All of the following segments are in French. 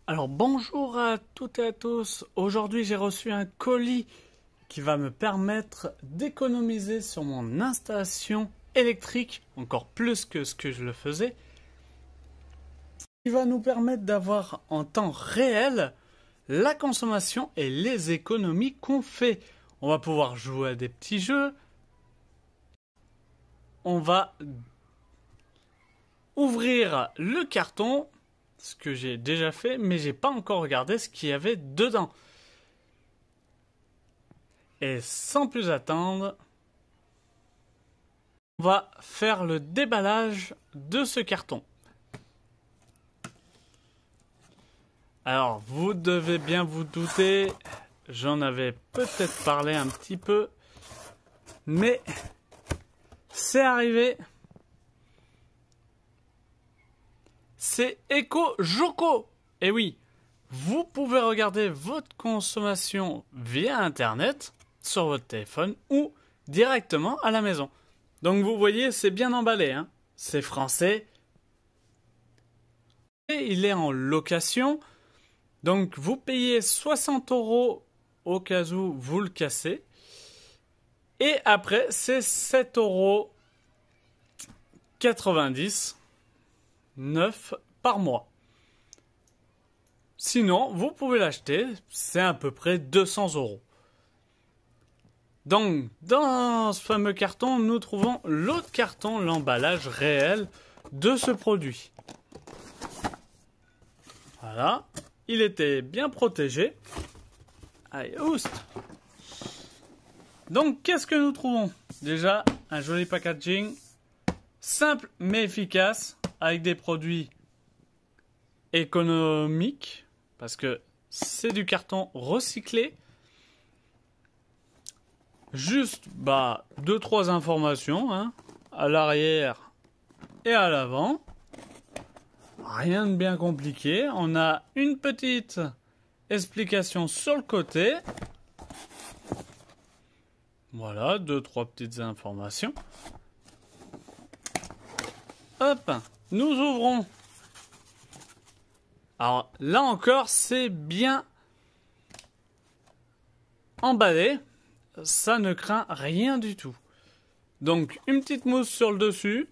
Alors bonjour à toutes et à tous. Aujourd'hui j'ai reçu un colis qui va me permettre d'économiser sur mon installation électrique, encore plus que ce que je le faisais. Qui va nous permettre d'avoir en temps réel la consommation et les économies qu'on fait. On va pouvoir jouer à des petits jeux. On va ouvrir le carton, ce que j'ai déjà fait, mais j'ai pas encore regardé ce qu'il y avait dedans. Et sans plus attendre, on va faire le déballage de ce carton. Alors, vous devez bien vous douter, j'en avais peut-être parlé un petit peu, mais c'est arrivé. C'est EcoJoco. Et oui, vous pouvez regarder votre consommation via Internet, sur votre téléphone ou directement à la maison. Donc vous voyez, c'est bien emballé, hein. C'est français. Et il est en location. Donc vous payez 60 € au cas où vous le cassez. Et après, c'est 7,90 € 9 par mois. Sinon, vous pouvez l'acheter, c'est à peu près 200 €. Donc, dans ce fameux carton, nous trouvons l'autre carton, l'emballage réel de ce produit. Voilà, il était bien protégé. Allez, oust. Donc, qu'est-ce que nous trouvons? Déjà, un joli packaging, simple mais efficace, avec des produits économiques, parce que c'est du carton recyclé. Juste 2-3 informations, hein, à l'arrière et à l'avant. Rien de bien compliqué. On a une petite explication sur le côté. Voilà, 2-3 petites informations. Hop, nous ouvrons. Alors là encore, c'est bien emballé. Ça ne craint rien du tout. Donc une petite mousse sur le dessus.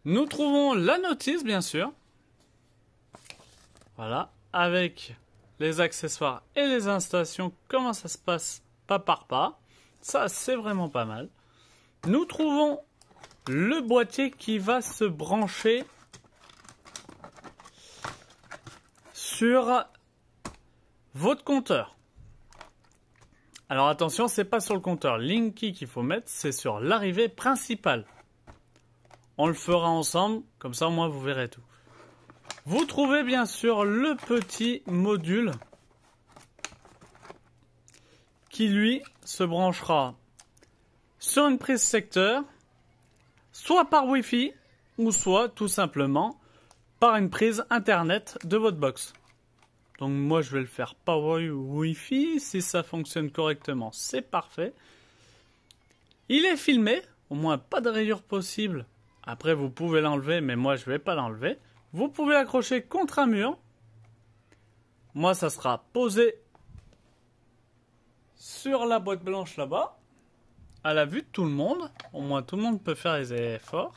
Nous trouvons la notice, bien sûr. Voilà, avec les accessoires et les installations, comment ça se passe pas par pas. Ça, c'est vraiment pas mal. Nous trouvons le boîtier qui va se brancher sur votre compteur. Alors attention, c'est pas sur le compteur Linky qu'il faut mettre, c'est sur l'arrivée principale. On le fera ensemble, comme ça au moins vous verrez tout. Vous trouvez bien sûr le petit module qui lui se branchera sur une prise secteur, soit par Wi-Fi ou soit tout simplement par une prise internet de votre box. Donc moi je vais le faire par Wi-Fi, si ça fonctionne correctement c'est parfait. Il est filmé, au moins pas de rayures possible. Après vous pouvez l'enlever mais moi je vais pas l'enlever. Vous pouvez l'accrocher contre un mur. Moi ça sera posé sur la boîte blanche là-bas, à la vue de tout le monde. Au moins tout le monde peut faire les efforts.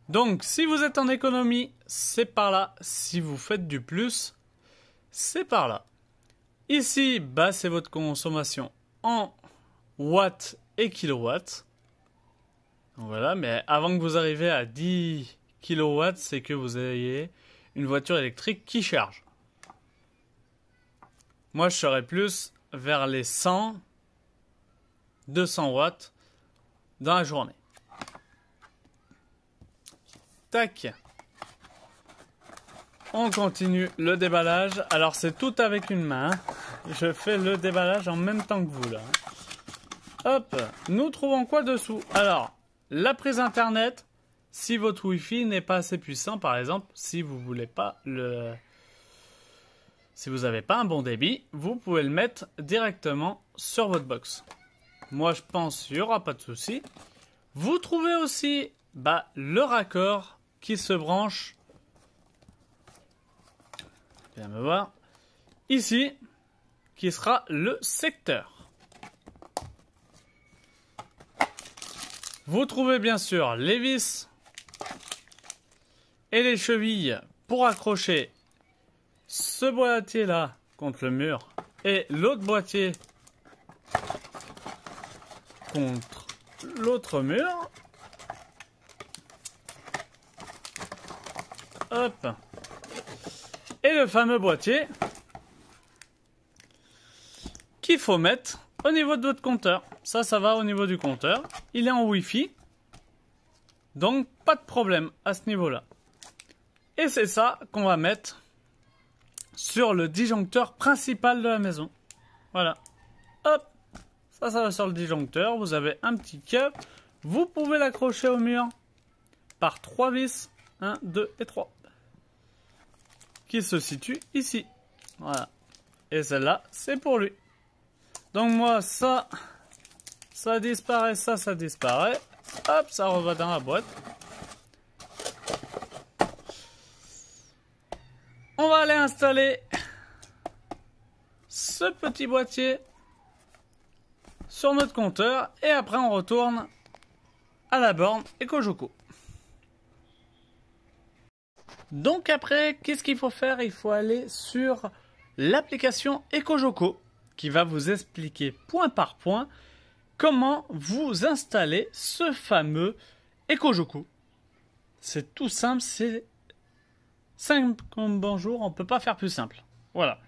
Donc si vous êtes en économie, c'est par là. Si vous faites du plus, c'est par là. Ici, c'est votre consommation en watts et kilowatts. Donc voilà, mais avant que vous arriviez à 10 kilowatts, c'est que vous ayez une voiture électrique qui charge. Moi, je serais plus vers les 100, 200 watts dans la journée. Tac. On continue le déballage. Alors c'est tout avec une main. Je fais le déballage en même temps que vous là. Hop, nous trouvons quoi dessous? Alors, la prise internet. Si votre Wi-Fi n'est pas assez puissant, par exemple, si vous voulez pas si vous n'avez pas un bon débit, vous pouvez le mettre directement sur votre box. Moi je pense qu'il n'y aura pas de souci. Vous trouvez aussi le raccord qui se branche bien me voir. Ici, qui sera le secteur. Vous trouvez bien sûr les vis et les chevilles pour accrocher ce boîtier là contre le mur et l'autre boîtier contre l'autre mur. Hop. Et le fameux boîtier qu'il faut mettre au niveau de votre compteur. Ça va au niveau du compteur. Il est en Wi-Fi. Donc, pas de problème à ce niveau-là. Et c'est ça qu'on va mettre sur le disjoncteur principal de la maison. Voilà. Hop. Ça va sur le disjoncteur. Vous avez un petit câble. Vous pouvez l'accrocher au mur par 3 vis. 1, 2 et 3. Qui se situe ici. Voilà. Et celle-là, c'est pour lui. Donc moi, ça disparaît, ça disparaît. Hop, ça revient dans la boîte. On va aller installer ce petit boîtier sur notre compteur. Et après, on retourne à la borne EcoJoco. Donc après, qu'est-ce qu'il faut faire? Il faut aller sur l'application EcoJoco qui va vous expliquer point par point comment vous installez ce fameux EcoJoco. C'est tout simple, c'est simple comme bonjour, on ne peut pas faire plus simple. Voilà.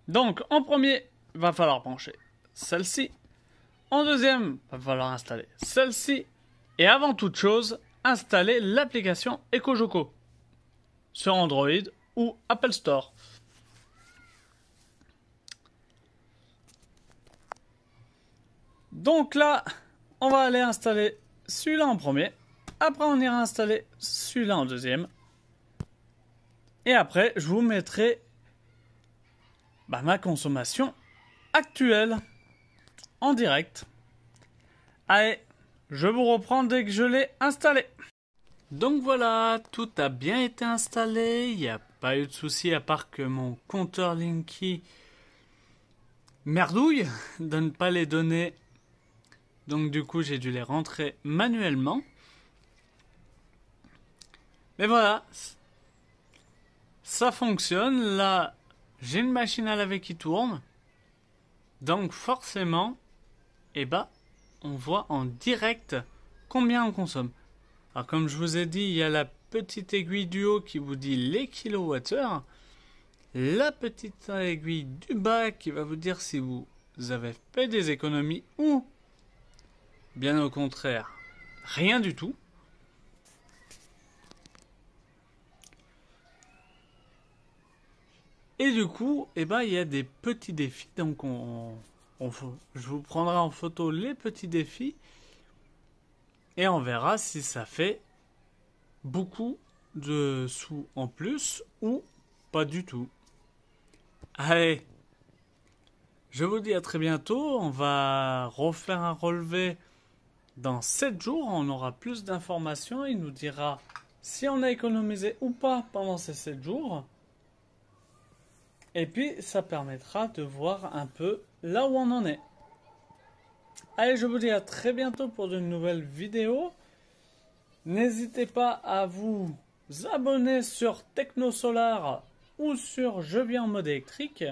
Donc en premier, il va falloir brancher celle-ci. En deuxième, il va falloir installer celle-ci. Et avant toute chose, installer l'application EcoJoco sur Android ou Apple Store. Donc là, on va aller installer celui-là en premier. Après, on ira installer celui-là en deuxième. Et après, je vous mettrai ma consommation actuelle en direct. Allez, je vous reprends dès que je l'ai installé. Donc voilà, tout a bien été installé, il n'y a pas eu de souci à part que mon compteur Linky merdouille de ne pas les donner. Donc du coup j'ai dû les rentrer manuellement. Mais voilà, ça fonctionne. Là j'ai une machine à laver qui tourne. Donc forcément, on voit en direct combien on consomme. Alors comme je vous ai dit, il y a la petite aiguille du haut qui vous dit les kilowattheures. La petite aiguille du bas qui va vous dire si vous avez fait des économies ou, bien au contraire, rien du tout. Et du coup, il y a des petits défis. Donc je vous prendrai en photo les petits défis. Et on verra si ça fait beaucoup de sous en plus ou pas du tout. Allez, je vous dis à très bientôt. On va refaire un relevé dans 7 jours. On aura plus d'informations. Il nous dira si on a économisé ou pas pendant ces 7 jours. Et puis, ça permettra de voir un peu là où on en est. Allez, je vous dis à très bientôt pour de nouvelles vidéos. N'hésitez pas à vous abonner sur Technosolar ou sur Je vis en mode électrique.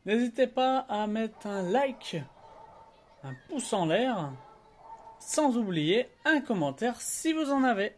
N'hésitez pas à mettre un like, un pouce en l'air, sans oublier un commentaire si vous en avez.